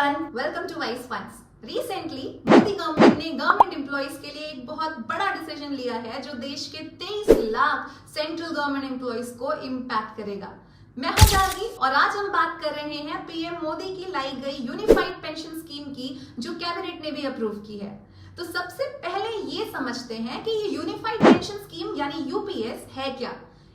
Everyone, welcome to wise funds. Recently Modi government ने government employees के लिए एक बहुत बड़ा डिसीजन लिया है जो देश के 23 लाख सेंट्रल गवर्नमेंट एम्प्लॉइज को इम्पैक्ट करेगा। मैं हूं जानवी और आज हम बात कर रहे हैं पीएम मोदी की लाई गई यूनिफाइड पेंशन स्कीम की, जो कैबिनेट ने भी अप्रूव की है। तो सबसे पहले ये समझते हैं कि ये यूनिफाइड पेंशन स्कीम यानी यूपीएस है क्या।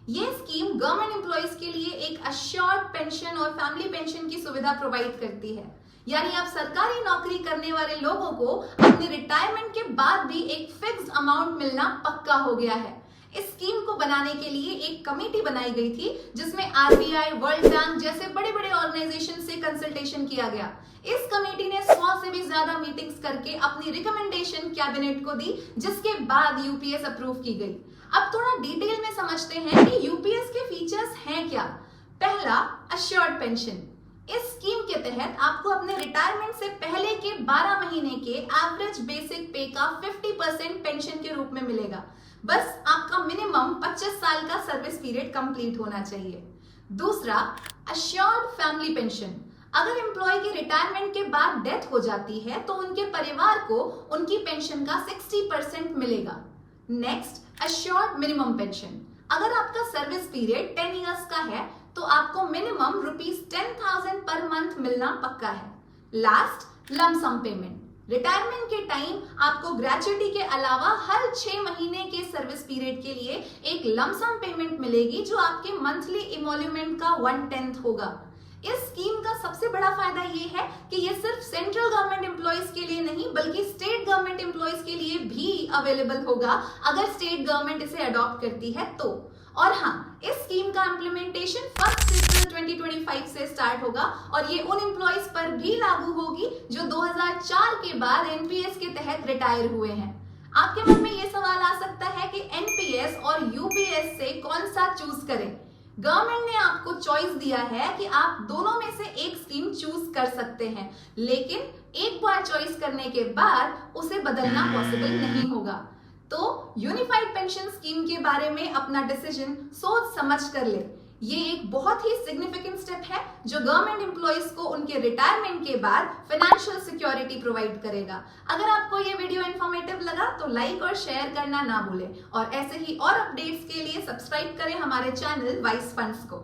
ये स्कीम गवर्नमेंट एम्प्लॉइज के लिए एक अश्योर्ड पेंशन और फैमिली पेंशन की सुविधा प्रोवाइड करती है। यानी अब सरकारी नौकरी करने वाले लोगों को अपने रिटायरमेंट के बाद भी एक फिक्स्ड अमाउंट मिलना पक्का हो गया है। इस स्कीम को बनाने के लिए एक कमेटी बनाई गई थी, जिसमें आरबीआई, वर्ल्ड बैंक जैसे बड़े बड़े ऑर्गेनाइजेशन से कंसल्टेशन किया गया। इस कमेटी ने 100 से भी ज्यादा मीटिंग्स करके अपनी रिकमेंडेशन कैबिनेट को दी, जिसके बाद यूपीएस अप्रूव की गई। अब थोड़ा डिटेल में समझते हैं कि यूपीएस के फीचर्स हैं क्या। पहला, अश्योर्ड पेंशन। इस स्कीम के तहत आपको अपने रिटायरमेंट से पहले के 12 महीने के एवरेज बेसिक पे का 50% पेंशन के रूप में मिलेगा। बस आपका मिनिमम 25 साल का सर्विस पीरियड कंप्लीट होना चाहिए। दूसरा, अश्योर्ड फैमिली पेंशन। अगर एम्प्लॉय की रिटायरमेंट के बाद डेथ हो जाती है तो उनके परिवार को उनकी पेंशन का 60% मिलेगा। Next, assured minimum pension. अगर आपका सर्विस पीरियड 10 इयर्स का है तो आपको मिनिमम ₹10,000 पर मंथ मिलना पक्का है। Last, lump sum payment. रिटायरमेंट के टाइम आपको ग्रेच्युटी के अलावा हर 6 महीने के सर्विस पीरियड के लिए एक लमसम पेमेंट मिलेगी, जो आपके मंथली इमोल्यूमेंट का 1/10 होगा। इस स्कीम का सबसे बड़ा फायदा ये है कि ये सिर्फ सेंट्रल गवर्नमेंट एम्प्लॉइज के लिए नहीं बल्कि स्टेट गवर्नमेंट एम्प्लॉइज के लिए भी अवेलेबल होगा, अगर स्टेट गवर्नमेंट इसे अडॉप्ट करती है तो। और हाँ, इस स्कीम का इम्प्लीमेंटेशन 1 अप्रैल 2025 से स्टार्ट होगा और ये उन एम्प्लॉइज पर भी लागू होगी जो 2004 के बाद एनपीएस के तहत रिटायर हुए हैं। आपके मन में ये सवाल आ सकता है कि एनपीएस और यूपीएस से कौन सा चूज करें। गवर्नमेंट ने आपको चॉइस दिया है कि आप दोनों में से एक स्कीम चूज कर सकते हैं, लेकिन एक बार चॉइस करने के बाद उसे बदलना पॉसिबल नहीं होगा। तो यूनिफाइड पेंशन स्कीम के बारे में अपना डिसीजन सोच समझ कर ले। ये एक बहुत ही सिग्निफिकेंट स्टेप है जो गवर्नमेंट एम्प्लॉइज को उनके रिटायरमेंट के बाद फाइनेंशियल सिक्योरिटी प्रोवाइड करेगा। अगर आपको ये वीडियो इंफॉर्मेटिव लगा तो लाइक और शेयर करना ना भूलें और ऐसे ही और अपडेट्स के लिए सब्सक्राइब करें हमारे चैनल वाइस फंड्स को।